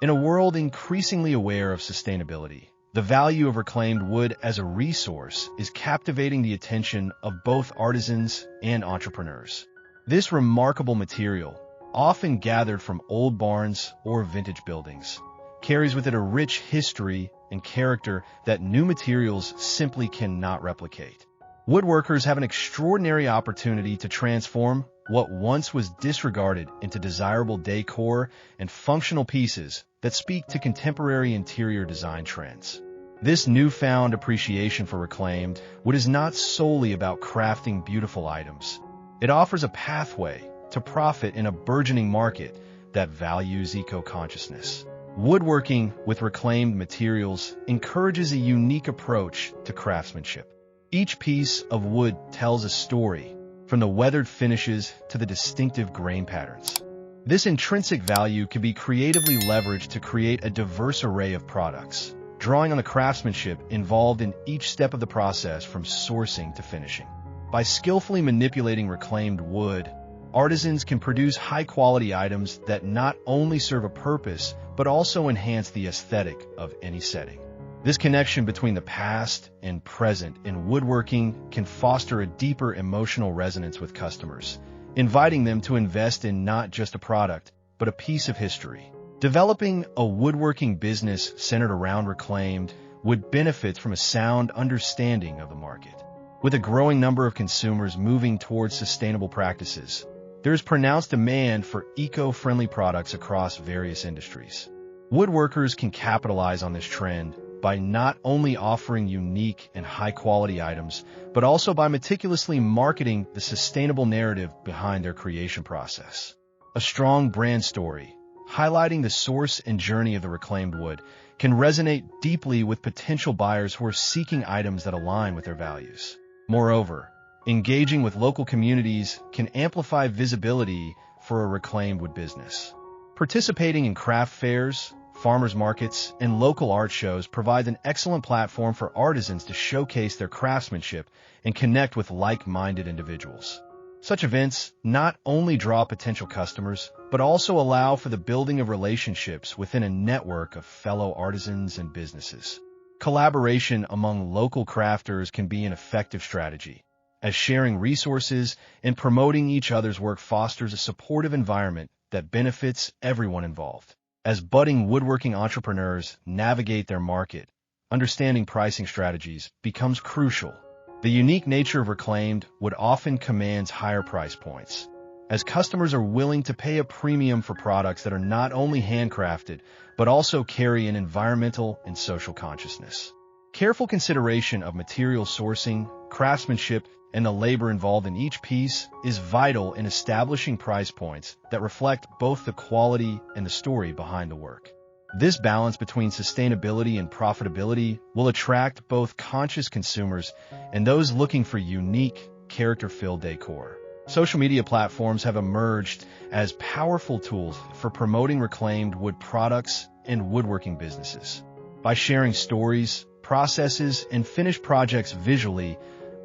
In a world increasingly aware of sustainability, the value of reclaimed wood as a resource is captivating the attention of both artisans and entrepreneurs. This remarkable material, often gathered from old barns or vintage buildings, carries with it a rich history and character that new materials simply cannot replicate. Woodworkers have an extraordinary opportunity to transform what once was disregarded into desirable decor and functional pieces that speak to contemporary interior design trends. This newfound appreciation for reclaimed wood is not solely about crafting beautiful items. It offers a pathway to profit in a burgeoning market that values eco-consciousness. Woodworking with reclaimed materials encourages a unique approach to craftsmanship. Each piece of wood tells a story, from the weathered finishes to the distinctive grain patterns. This intrinsic value can be creatively leveraged to create a diverse array of products, drawing on the craftsmanship involved in each step of the process from sourcing to finishing. By skillfully manipulating reclaimed wood, artisans can produce high-quality items that not only serve a purpose, but also enhance the aesthetic of any setting. This connection between the past and present in woodworking can foster a deeper emotional resonance with customers, inviting them to invest in not just a product, but a piece of history. Developing a woodworking business centered around reclaimed wood benefits from a sound understanding of the market. With a growing number of consumers moving towards sustainable practices, there is pronounced demand for eco-friendly products across various industries. Woodworkers can capitalize on this trend by not only offering unique and high-quality items, but also by meticulously marketing the sustainable narrative behind their creation process. A strong brand story, highlighting the source and journey of the reclaimed wood, can resonate deeply with potential buyers who are seeking items that align with their values. Moreover, engaging with local communities can amplify visibility for a reclaimed wood business. Participating in craft fairs, farmers markets, and local art shows provides an excellent platform for artisans to showcase their craftsmanship and connect with like-minded individuals. Such events not only draw potential customers, but also allow for the building of relationships within a network of fellow artisans and businesses. Collaboration among local crafters can be an effective strategy, as sharing resources and promoting each other's work fosters a supportive environment that benefits everyone involved. As budding woodworking entrepreneurs navigate their market, understanding pricing strategies becomes crucial. The unique nature of reclaimed wood often commands higher price points, as customers are willing to pay a premium for products that are not only handcrafted, but also carry an environmental and social consciousness. Careful consideration of material sourcing, craftsmanship, and the labor involved in each piece is vital in establishing price points that reflect both the quality and the story behind the work. This balance between sustainability and profitability will attract both conscious consumers and those looking for unique, character-filled decor. Social media platforms have emerged as powerful tools for promoting reclaimed wood products and woodworking businesses. By sharing stories, processes, and finished projects visually,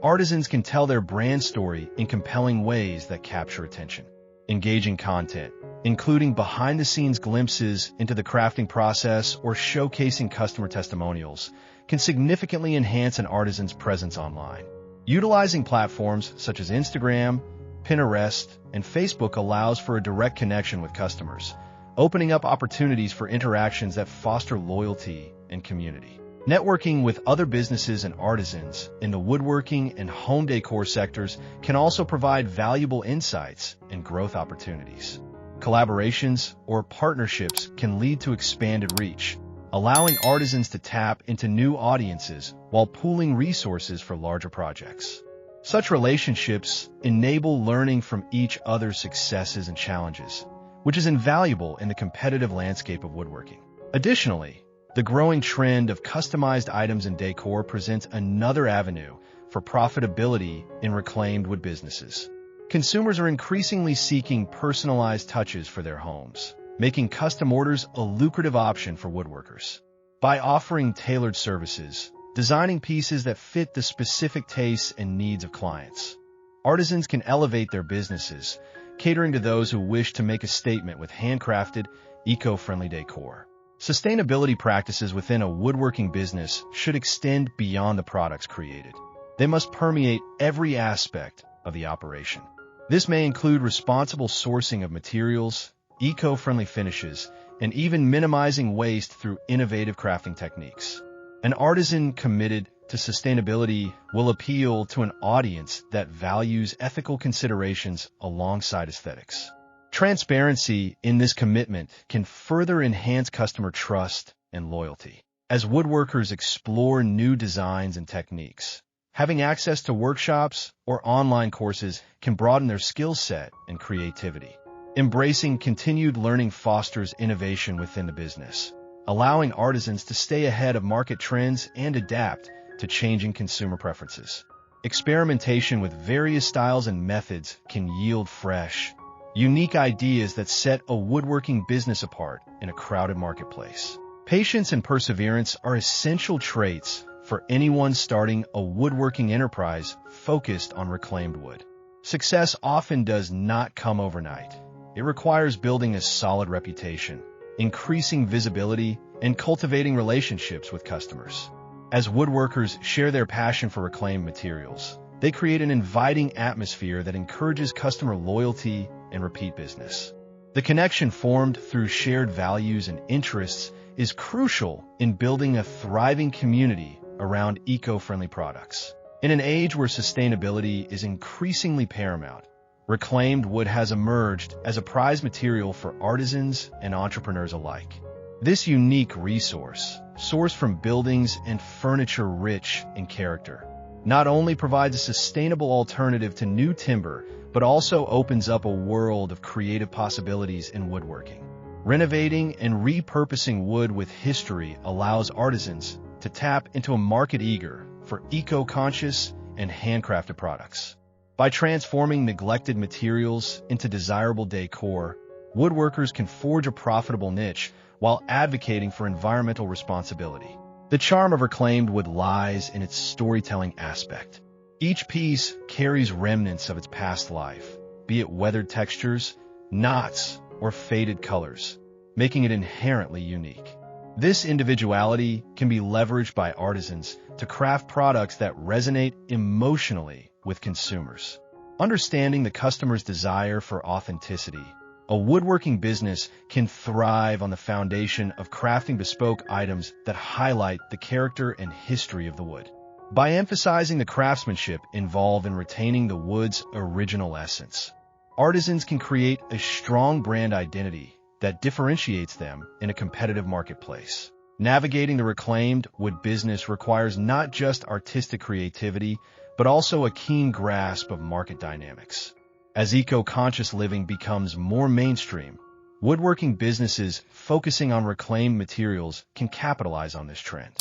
artisans can tell their brand story in compelling ways that capture attention. Engaging content, including behind-the-scenes glimpses into the crafting process or showcasing customer testimonials, can significantly enhance an artisan's presence online. Utilizing platforms such as Instagram, Pinterest, and Facebook allows for a direct connection with customers, opening up opportunities for interactions that foster loyalty and community. Networking with other businesses and artisans in the woodworking and home decor sectors can also provide valuable insights and growth opportunities. Collaborations or partnerships can lead to expanded reach, allowing artisans to tap into new audiences while pooling resources for larger projects. Such relationships enable learning from each other's successes and challenges, which is invaluable in the competitive landscape of woodworking. Additionally, the growing trend of customized items in decor presents another avenue for profitability in reclaimed wood businesses. Consumers are increasingly seeking personalized touches for their homes, making custom orders a lucrative option for woodworkers. By offering tailored services, designing pieces that fit the specific tastes and needs of clients, artisans can elevate their businesses, catering to those who wish to make a statement with handcrafted, eco-friendly decor. Sustainability practices within a woodworking business should extend beyond the products created. They must permeate every aspect of the operation. This may include responsible sourcing of materials, eco-friendly finishes, and even minimizing waste through innovative crafting techniques. An artisan committed to sustainability will appeal to an audience that values ethical considerations alongside aesthetics. Transparency in this commitment can further enhance customer trust and loyalty. As woodworkers explore new designs and techniques, having access to workshops or online courses can broaden their skill set and creativity. Embracing continued learning fosters innovation within the business, allowing artisans to stay ahead of market trends and adapt to changing consumer preferences. Experimentation with various styles and methods can yield fresh, unique ideas that set a woodworking business apart in a crowded marketplace. Patience and perseverance are essential traits for anyone starting a woodworking enterprise focused on reclaimed wood. Success often does not come overnight. It requires building a solid reputation, increasing visibility, and cultivating relationships with customers. As woodworkers share their passion for reclaimed materials, they create an inviting atmosphere that encourages customer loyalty and repeat business. The connection formed through shared values and interests is crucial in building a thriving community around eco-friendly products. In an age where sustainability is increasingly paramount, reclaimed wood has emerged as a prized material for artisans and entrepreneurs alike. This unique resource, sourced from buildings and furniture rich in character, not only provides a sustainable alternative to new timber, but also opens up a world of creative possibilities in woodworking. Renovating and repurposing wood with history allows artisans to tap into a market eager for eco-conscious and handcrafted products. By transforming neglected materials into desirable decor, woodworkers can forge a profitable niche while advocating for environmental responsibility. The charm of reclaimed wood lies in its storytelling aspect. Each piece carries remnants of its past life, be it weathered textures, knots, or faded colors, making it inherently unique. This individuality can be leveraged by artisans to craft products that resonate emotionally with consumers. Understanding the customer's desire for authenticity, a woodworking business can thrive on the foundation of crafting bespoke items that highlight the character and history of the wood. By emphasizing the craftsmanship involved in retaining the wood's original essence, artisans can create a strong brand identity that differentiates them in a competitive marketplace. Navigating the reclaimed wood business requires not just artistic creativity, but also a keen grasp of market dynamics. As eco-conscious living becomes more mainstream, woodworking businesses focusing on reclaimed materials can capitalize on this trend.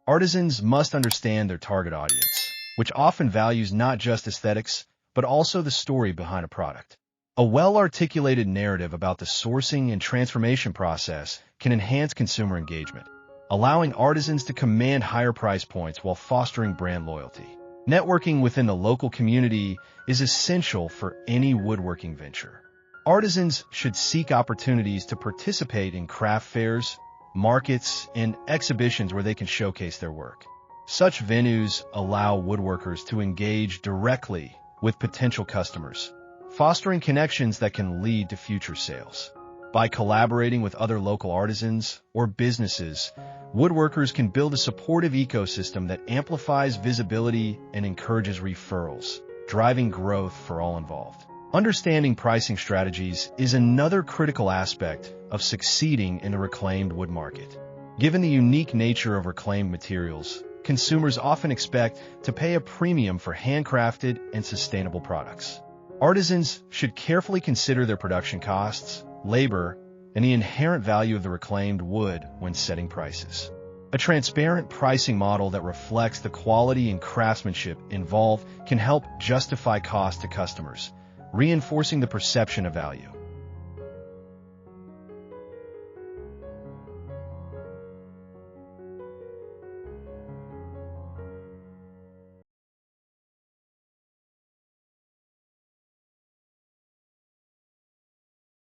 Artisans must understand their target audience, which often values not just aesthetics, but also the story behind a product. A well-articulated narrative about the sourcing and transformation process can enhance consumer engagement, allowing artisans to command higher price points while fostering brand loyalty. Networking within the local community is essential for any woodworking venture. Artisans should seek opportunities to participate in craft fairs, markets, and exhibitions where they can showcase their work. Such venues allow woodworkers to engage directly with potential customers, fostering connections that can lead to future sales. By collaborating with other local artisans or businesses, woodworkers can build a supportive ecosystem that amplifies visibility and encourages referrals, driving growth for all involved. Understanding pricing strategies is another critical aspect of succeeding in the reclaimed wood market. Given the unique nature of reclaimed materials, consumers often expect to pay a premium for handcrafted and sustainable products. Artisans should carefully consider their production costs, labor, and the inherent value of the reclaimed wood when setting prices. A transparent pricing model that reflects the quality and craftsmanship involved can help justify cost to customers, reinforcing the perception of value.